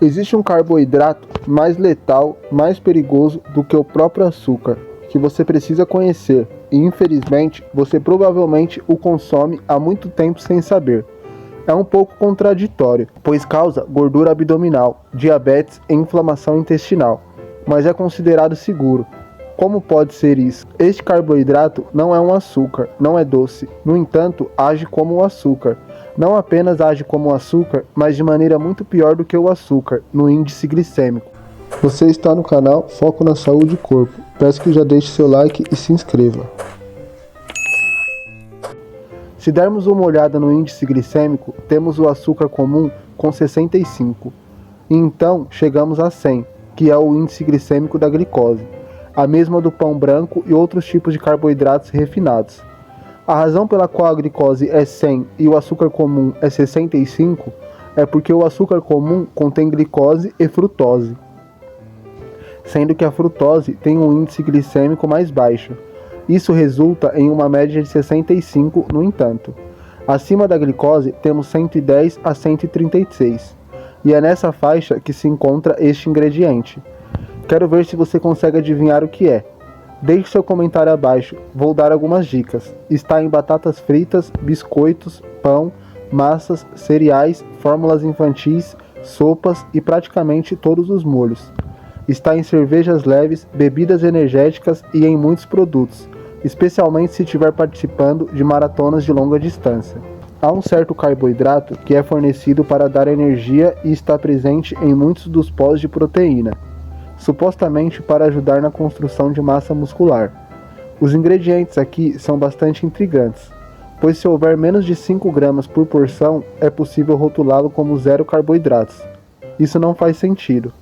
Existe um carboidrato mais letal, mais perigoso do que o próprio açúcar, que você precisa conhecer, e infelizmente você provavelmente o consome há muito tempo sem saber. É um pouco contraditório, pois causa gordura abdominal, diabetes e inflamação intestinal, mas é considerado seguro. Como pode ser isso? Este carboidrato não é um açúcar, não é doce, no entanto, age como o açúcar. Não apenas age como o açúcar, mas de maneira muito pior do que o açúcar, no índice glicêmico. Você está no canal Foco na Saúde e Corpo. Peço que já deixe seu like e se inscreva. Se dermos uma olhada no índice glicêmico, temos o açúcar comum com 65. E então chegamos a 100, que é o índice glicêmico da glicose, a mesma do pão branco e outros tipos de carboidratos refinados. A razão pela qual a glicose é 100 e o açúcar comum é 65 é porque o açúcar comum contém glicose e frutose, sendo que a frutose tem um índice glicêmico mais baixo. Isso resulta em uma média de 65, no entanto. Acima da glicose temos 110 a 136, e é nessa faixa que se encontra este ingrediente. Quero ver se você consegue adivinhar o que é. Deixe seu comentário abaixo, vou dar algumas dicas. Está em batatas fritas, biscoitos, pão, massas, cereais, fórmulas infantis, sopas e praticamente todos os molhos. Está em cervejas leves, bebidas energéticas e em muitos produtos, especialmente se estiver participando de maratonas de longa distância. Há um certo carboidrato que é fornecido para dar energia e está presente em muitos dos pós de proteína, supostamente para ajudar na construção de massa muscular. Os ingredientes aqui são bastante intrigantes, pois se houver menos de 5 gramas por porção, é possível rotulá-lo como zero carboidratos. Isso não faz sentido,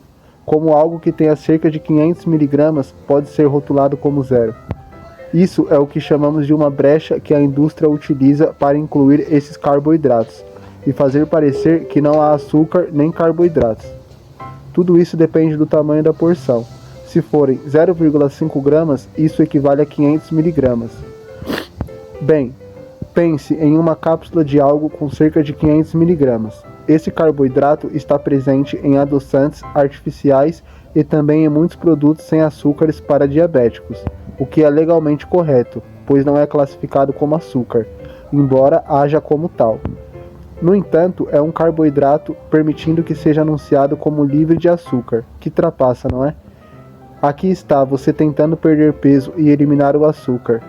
como algo que tenha cerca de 500 miligramas pode ser rotulado como zero. Isso é o que chamamos de uma brecha que a indústria utiliza para incluir esses carboidratos e fazer parecer que não há açúcar nem carboidratos. Tudo isso depende do tamanho da porção. Se forem 0,5 gramas, isso equivale a 500 miligramas. Bem, pense em uma cápsula de algo com cerca de 500 miligramas. Esse carboidrato está presente em adoçantes artificiais e também em muitos produtos sem açúcares para diabéticos, o que é legalmente correto, pois não é classificado como açúcar, embora haja como tal. No entanto, é um carboidrato permitindo que seja anunciado como livre de açúcar. Que trapaça, não é? Aqui está você tentando perder peso e eliminar o açúcar.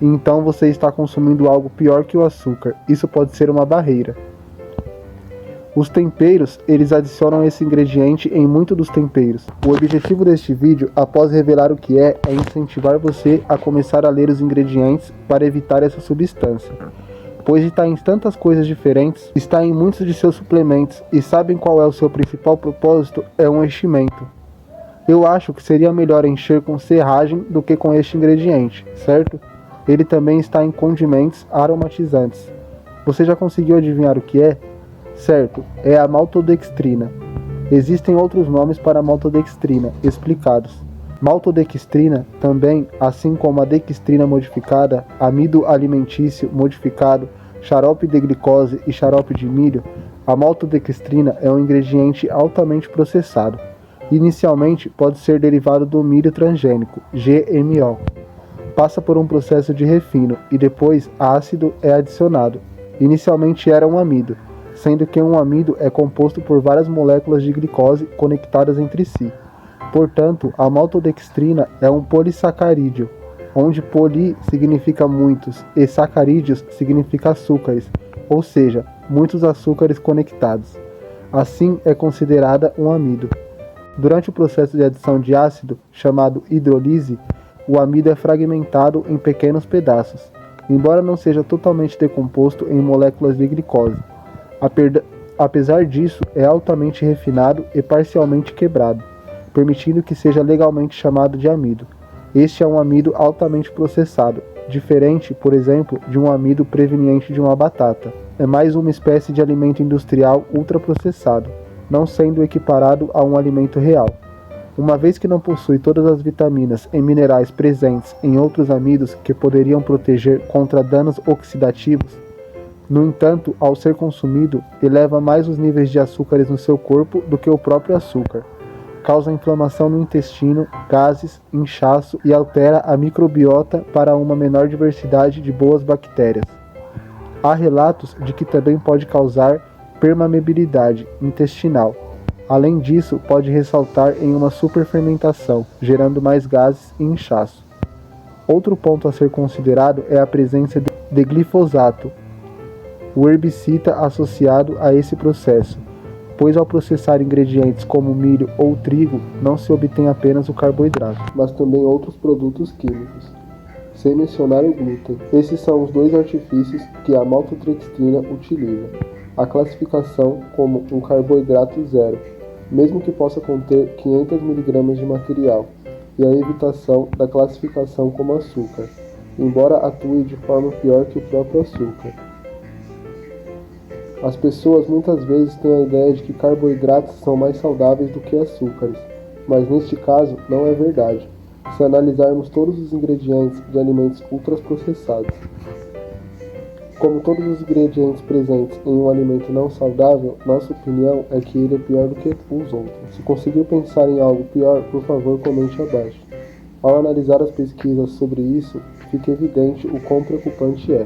E então você está consumindo algo pior que o açúcar. Isso pode ser uma barreira. Os temperos, eles adicionam esse ingrediente em muitos dos temperos. O objetivo deste vídeo, após revelar o que é incentivar você a começar a ler os ingredientes para evitar essa substância. Pois está em tantas coisas diferentes, está em muitos de seus suplementos, e sabem qual é o seu principal propósito? É um enchimento. Eu acho que seria melhor encher com serragem do que com este ingrediente, certo? Ele também está em condimentos aromatizantes. Você já conseguiu adivinhar o que é? Certo, é a maltodextrina. Existem outros nomes para a maltodextrina, explicados. Maltodextrina também, assim como a dextrina modificada, amido alimentício modificado, xarope de glicose e xarope de milho, a maltodextrina é um ingrediente altamente processado. Inicialmente pode ser derivado do milho transgênico, GMO. Passa por um processo de refino e depois ácido é adicionado. Inicialmente era um amido, sendo que um amido é composto por várias moléculas de glicose conectadas entre si. Portanto, a maltodextrina é um polissacarídeo, onde poli significa muitos e sacarídeos significa açúcares, ou seja, muitos açúcares conectados. Assim, é considerada um amido. Durante o processo de adição de ácido, chamado hidrólise, o amido é fragmentado em pequenos pedaços, embora não seja totalmente decomposto em moléculas de glicose. Apesar disso, é altamente refinado e parcialmente quebrado, permitindo que seja legalmente chamado de amido. Este é um amido altamente processado, diferente, por exemplo, de um amido proveniente de uma batata. É mais uma espécie de alimento industrial ultraprocessado, não sendo equiparado a um alimento real. Uma vez que não possui todas as vitaminas e minerais presentes em outros amidos que poderiam proteger contra danos oxidativos, No entanto, ao ser consumido, eleva mais os níveis de açúcares no seu corpo do que o próprio açúcar. Causa inflamação no intestino, gases, inchaço e altera a microbiota para uma menor diversidade de boas bactérias. Há relatos de que também pode causar permeabilidade intestinal. Além disso, pode ressaltar em uma superfermentação, gerando mais gases e inchaço. Outro ponto a ser considerado é a presença de glifosato, o herbicida associado a esse processo, pois ao processar ingredientes como milho ou trigo, não se obtém apenas o carboidrato, mas também outros produtos químicos, sem mencionar o glúten. Esses são os dois artifícios que a maltodextrina utiliza: a classificação como um carboidrato zero, mesmo que possa conter 500 mg de material, e a evitação da classificação como açúcar, embora atue de forma pior que o próprio açúcar. As pessoas muitas vezes têm a ideia de que carboidratos são mais saudáveis do que açúcares, mas neste caso não é verdade, se analisarmos todos os ingredientes de alimentos ultraprocessados. Como todos os ingredientes presentes em um alimento não saudável, nossa opinião é que ele é pior do que os outros. Se conseguir pensar em algo pior, por favor, comente abaixo. Ao analisar as pesquisas sobre isso, fica evidente o quão preocupante é.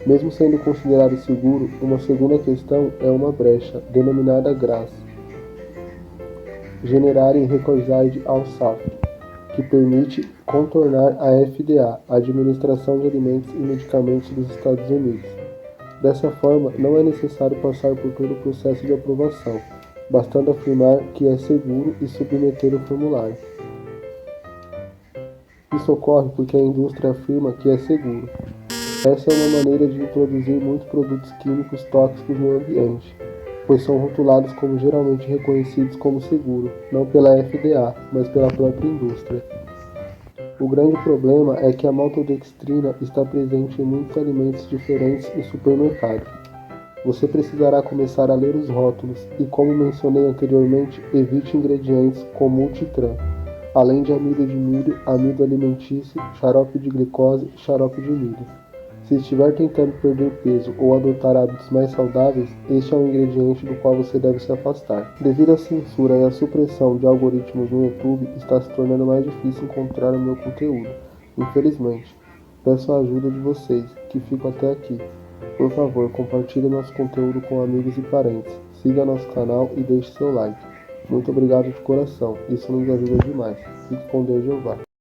Mesmo sendo considerado seguro, uma segunda questão é uma brecha, denominada GRAS, General Recusal Authority, que permite contornar a FDA, a Administração de Alimentos e Medicamentos dos Estados Unidos. Dessa forma, não é necessário passar por todo o processo de aprovação, bastando afirmar que é seguro e submeter o formulário. Isso ocorre porque a indústria afirma que é seguro. Essa é uma maneira de introduzir muitos produtos químicos tóxicos no ambiente, pois são rotulados como geralmente reconhecidos como seguro, não pela FDA, mas pela própria indústria. O grande problema é que a maltodextrina está presente em muitos alimentos diferentes no supermercado. Você precisará começar a ler os rótulos e, como mencionei anteriormente, evite ingredientes como multitran, além de amido de milho, amido alimentício, xarope de glicose e xarope de milho. Se estiver tentando perder peso ou adotar hábitos mais saudáveis, este é um ingrediente do qual você deve se afastar. Devido à censura e à supressão de algoritmos no YouTube, está se tornando mais difícil encontrar o meu conteúdo. Infelizmente, peço a ajuda de vocês, que ficam até aqui. Por favor, compartilhe nosso conteúdo com amigos e parentes. Siga nosso canal e deixe seu like. Muito obrigado de coração, isso nos ajuda demais. Fique com Deus, Jeová.